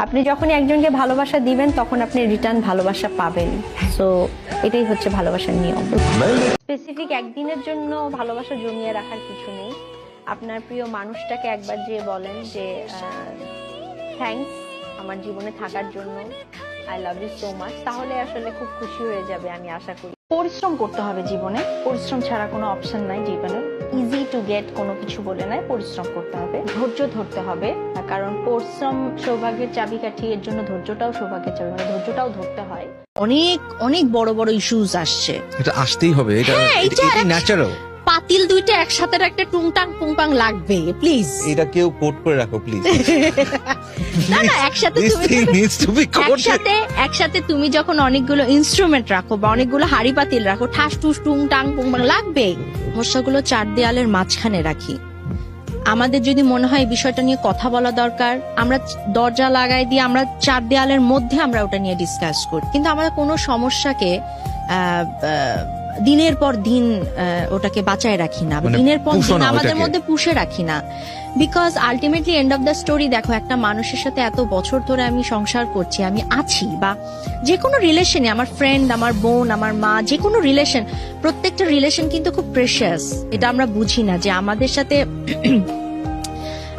আপনি যখনই একজনকে ভালোবাসা দিবেন তখন আপনি রিটার্ন ভালোবাসা পাবেন। সো এটাই হচ্ছে ভালোবাসার নিয়ম। স্পেসিফিক একদিনের জন্য ভালোবাসা জমিয়ে রাখার কিছু নেই। আপনার প্রিয় মানুষটাকে একবার যে বলেন যে থ্যাঙ্কস আমার জীবনে থাকার জন্য, I love you so much, তাহলে আসলে খুব খুশি হয়ে যাবে আমি আশা করি। পরিশ্রম করতে হবে জীবনে, পরিশ্রম ছাড়া কোনো অপশন নাই জীবনে। ইজি টু গেট কোনো কিছু বলে নাই, পরিশ্রম করতে হবে, ধৈর্য ধরতে হবে, কারণ পরিশ্রম সৌভাগ্যের চাবিকাঠি, এর জন্য ধৈর্যটাও সৌভাগ্যের চাবি, মানে ধৈর্যটাও ধরতে হয়। অনেক অনেক বড় বড় ইস্যুস আসছে, এটা আসতেই হবে, এটা ন্যাচারাল। পাতিল দুইটা একসাথে একটা টুংটাং পুংপাং লাগবে, প্লিজ এটা কেউ কোট করে রাখো প্লিজ। না না, একসাথে একসাথে তুমি যখন অনেকগুলো ইনস্ট্রুমেন্ট রাখো বা অনেকগুলো হাড়ি পাতিল রাখো, ঠাস টুস টুংটাং পুংপাং লাগবে। সমস্যাগুলো চার দেয়ালের মাঝখানে রাখি। আমাদের যদি মনে হয় এই বিষয়টা নিয়ে কথা বলা দরকার, আমরা দরজা লাগাই দিয়ে আমরা চার দেয়ালের মধ্যে আমরা ওটা নিয়ে ডিসকাস করি, কিন্তু আমরা কোনো সমস্যাকে দিনের পর দিন ওটাকে বাঁচায় রাখি না, দিনের পর দিন আমাদের মধ্যে পুষে রাখি না। Because ultimately end of the story, দেখো একটা মানুষের সাথে এত বছর ধরে আমি সংসার করছি, আমি আছি, বা যে কোনো রিলেশনে, আমার ফ্রেন্ড, আমার বোন, আমার মা, যে কোনো রিলেশন, প্রত্যেকটা রিলেশন কিন্তু খুব প্রেশাস। এটা আমরা বুঝি না যে আমাদের সাথে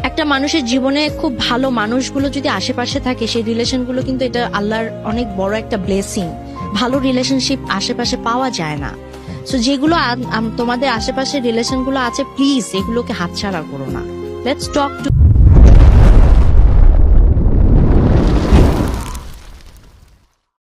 একটা মানুষের জীবনে খুব ভালো মানুষগুলো যদি আশেপাশে থাকে, সেই রিলেশনগুলো কিন্তু এটা আল্লাহর অনেক বড় একটা ব্লেসিং। ভালো রিলেশনশিপ আশেপাশে পাওয়া যায় না। সো যেগুলো তোমাদের আশেপাশে রিলেশনগুলো আছে, প্লিজ এগুলোকে হাতছাড়া করো না। Let's talk to